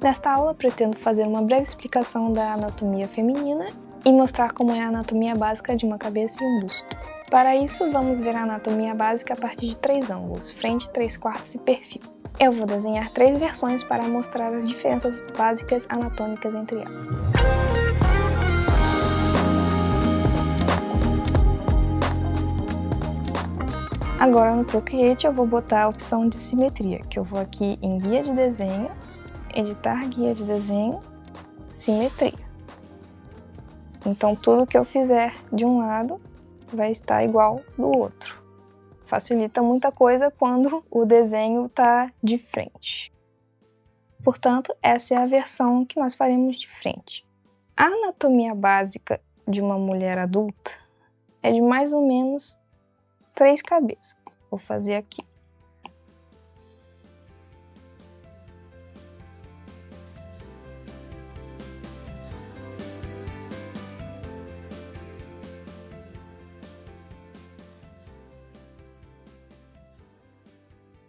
Nesta aula, pretendo fazer uma breve explicação da anatomia feminina e mostrar como é a anatomia básica de uma cabeça e um busto. Para isso, vamos ver a anatomia básica a partir de 3 ângulos: frente, 3/4 e perfil. Eu vou desenhar 3 versões para mostrar as diferenças básicas anatômicas entre elas. Agora no Procreate eu vou botar a opção de simetria, que eu vou aqui em guia de desenho, editar guia de desenho, simetria. Então tudo que eu fizer de um lado vai estar igual do outro. Facilita muita coisa quando o desenho está de frente. Portanto, essa é a versão que nós faremos de frente. A anatomia básica de uma mulher adulta é de mais ou menos 3 cabeças. Vou fazer aqui.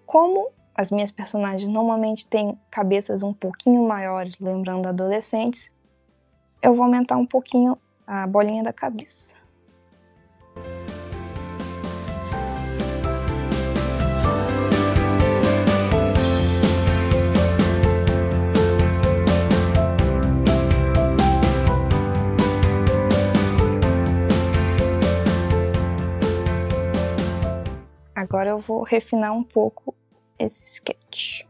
Como as minhas personagens normalmente têm cabeças um pouquinho maiores, lembrando adolescentes, eu vou aumentar um pouquinho a bolinha da cabeça. Agora eu vou refinar um pouco esse sketch.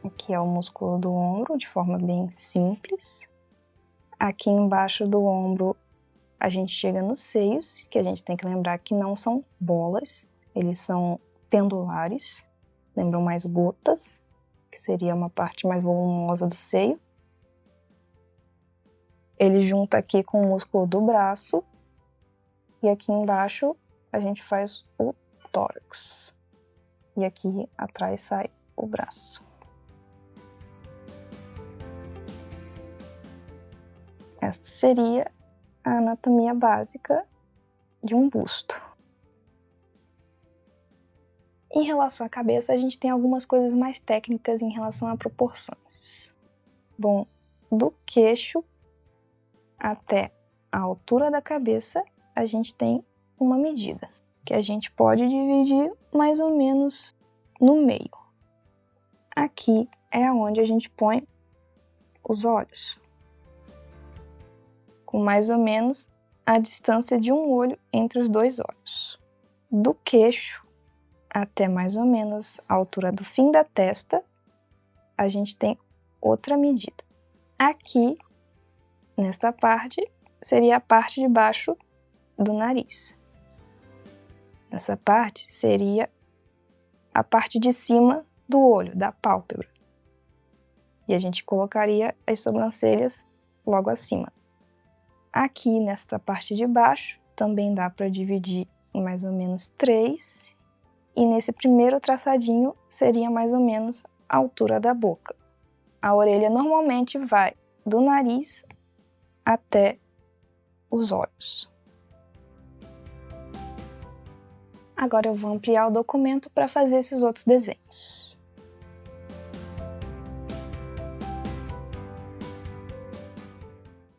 Aqui é o músculo do ombro, de forma bem simples. Aqui embaixo do ombro a gente chega nos seios, que a gente tem que lembrar que não são bolas, eles são pendulares, lembram mais gotas, que seria uma parte mais volumosa do seio. Ele junta aqui com o músculo do braço, e aqui embaixo a gente faz o tórax. E aqui atrás sai o braço. Esta seria a anatomia básica de um busto. Em relação à cabeça, a gente tem algumas coisas mais técnicas em relação a proporções. Bom, do queixo até a altura da cabeça, a gente tem uma medida, que a gente pode dividir mais ou menos no meio. Aqui é onde a gente põe os olhos, com mais ou menos a distância de um olho entre os 2 olhos. Do queixo até mais ou menos a altura do fim da testa, a gente tem outra medida. Aqui, nesta parte, seria a parte de baixo do nariz. Essa parte seria a parte de cima do olho, da pálpebra. E a gente colocaria as sobrancelhas logo acima. Aqui, nesta parte de baixo, também dá para dividir em mais ou menos 3. E nesse primeiro traçadinho seria mais ou menos a altura da boca. A orelha normalmente vai do nariz até os olhos. Agora eu vou ampliar o documento para fazer esses outros desenhos.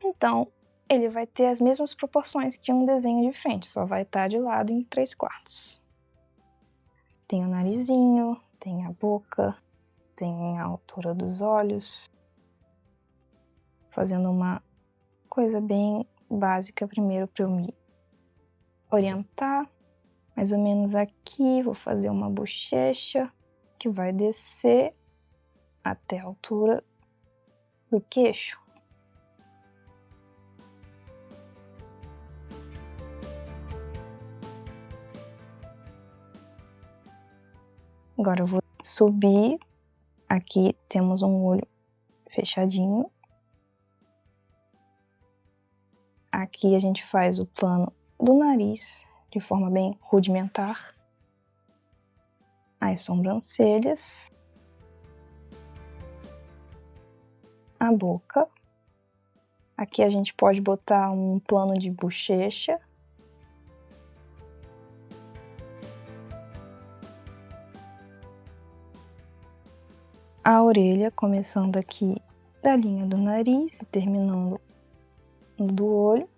Então, ele vai ter as mesmas proporções que um desenho de frente, só vai estar de lado em 3/4. Tem o narizinho, tem a boca, tem a altura dos olhos. Fazendo uma coisa bem básica primeiro para eu me orientar. Mais ou menos aqui, vou fazer uma bochecha que vai descer até a altura do queixo. Agora eu vou subir. Aqui temos um olho fechadinho. Aqui a gente faz o plano do nariz de forma bem rudimentar. As sobrancelhas. a boca. Aqui a gente pode botar um plano de bochecha. A orelha, começando aqui da linha do nariz e terminando do olho.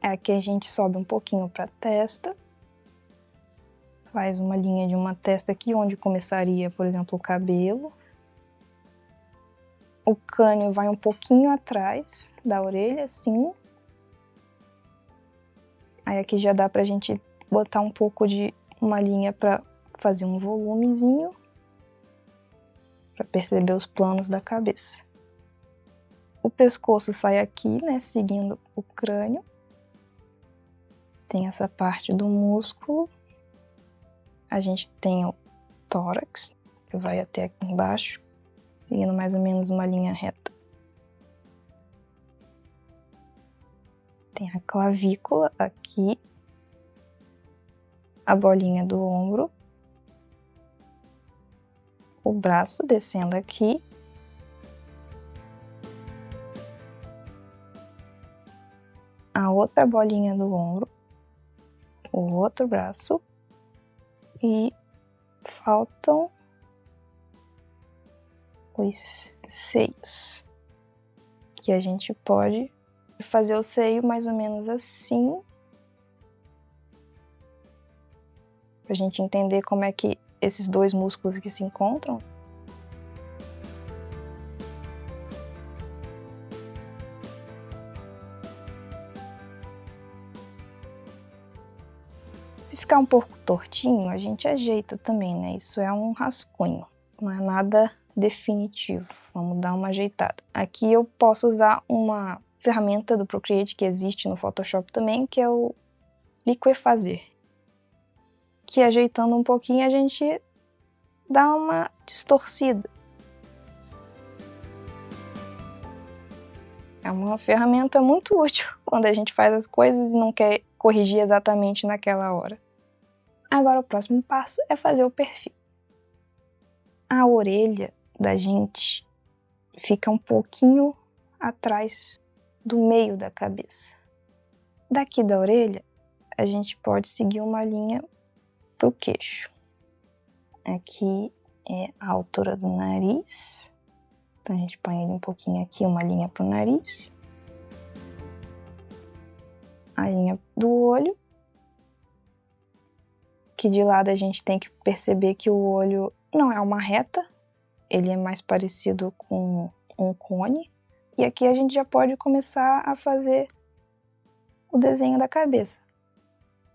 Aqui a gente sobe um pouquinho para a testa. Faz uma linha de uma testa aqui, onde começaria, por exemplo, o cabelo. O crânio vai um pouquinho atrás da orelha, assim. Aí aqui já dá pra gente botar um pouco de uma linha para fazer um volumezinho, para perceber os planos da cabeça. O pescoço sai aqui, né, seguindo o crânio. Tem essa parte do músculo. A gente tem o tórax, que vai até aqui embaixo, seguindo mais ou menos uma linha reta. Tem a clavícula aqui, a bolinha do ombro, o braço descendo aqui, a outra bolinha do ombro, o outro braço, e faltam os seios, que a gente pode fazer o seio mais ou menos assim, pra gente entender como é que esses dois músculos aqui se encontram. Se ficar um pouco tortinho, a gente ajeita também, né? Isso é um rascunho, não é nada definitivo. Vamos dar uma ajeitada. Aqui eu posso usar uma ferramenta do Procreate que existe no Photoshop também, que é o Liquefazer. Que ajeitando um pouquinho a gente dá uma distorcida. É uma ferramenta muito útil quando a gente faz as coisas e não quer corrigir exatamente naquela hora. Agora o próximo passo é fazer o perfil. A orelha da gente fica um pouquinho atrás do meio da cabeça. Daqui da orelha, a gente pode seguir uma linha pro queixo. Aqui é a altura do nariz. Então a gente põe ele um pouquinho aqui, uma linha pro nariz. A linha do olho. Que de lado a gente tem que perceber que o olho não é uma reta. Ele é mais parecido com um cone. E aqui a gente já pode começar a fazer o desenho da cabeça.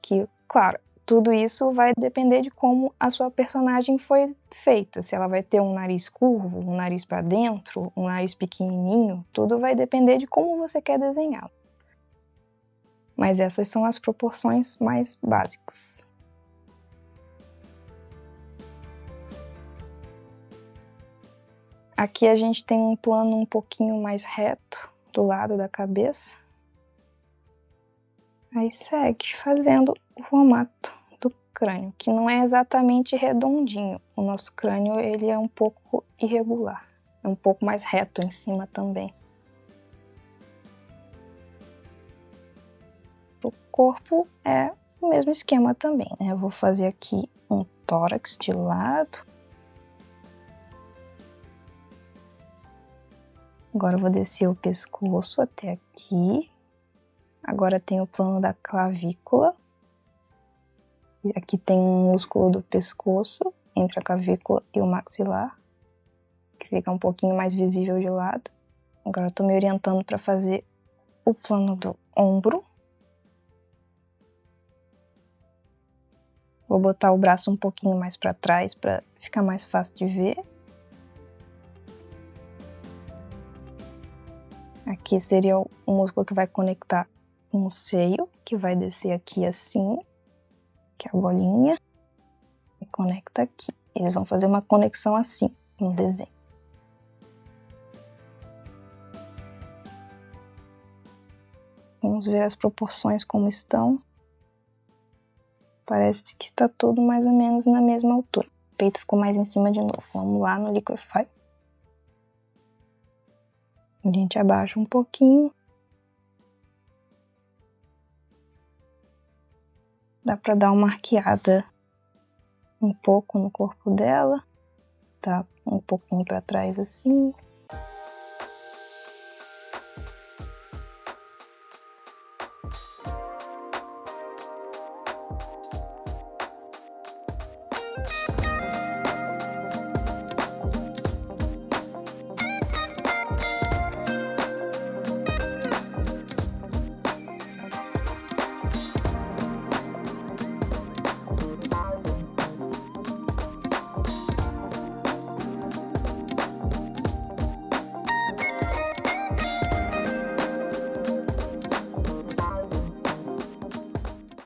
Que, claro, tudo isso vai depender de como a sua personagem foi feita. Se ela vai ter um nariz curvo, um nariz para dentro, um nariz pequenininho, tudo vai depender de como você quer desenhá-lo. Mas essas são as proporções mais básicas. Aqui a gente tem um plano um pouquinho mais reto do lado da cabeça. Aí segue fazendo o formato do crânio, que não é exatamente redondinho. O nosso crânio ele é um pouco irregular, é um pouco mais reto em cima também. O corpo é o mesmo esquema também, né? Eu vou fazer aqui um tórax de lado. Agora eu vou descer o pescoço até aqui. Agora tem o plano da clavícula. Aqui tem um músculo do pescoço, entre a clavícula e o maxilar, que fica um pouquinho mais visível de lado. Agora eu tô me orientando para fazer o plano do ombro. Vou botar o braço um pouquinho mais para trás para ficar mais fácil de ver. Aqui seria o músculo que vai conectar com o seio, que vai descer aqui assim, que é a bolinha, e conecta aqui. Eles vão fazer uma conexão assim no desenho. Vamos ver as proporções como estão. Parece que está tudo mais ou menos na mesma altura. O peito ficou mais em cima de novo. Vamos lá no Liquify. A gente abaixa um pouquinho. Dá pra dar uma arqueada um pouco no corpo dela. Tá um pouquinho pra trás assim.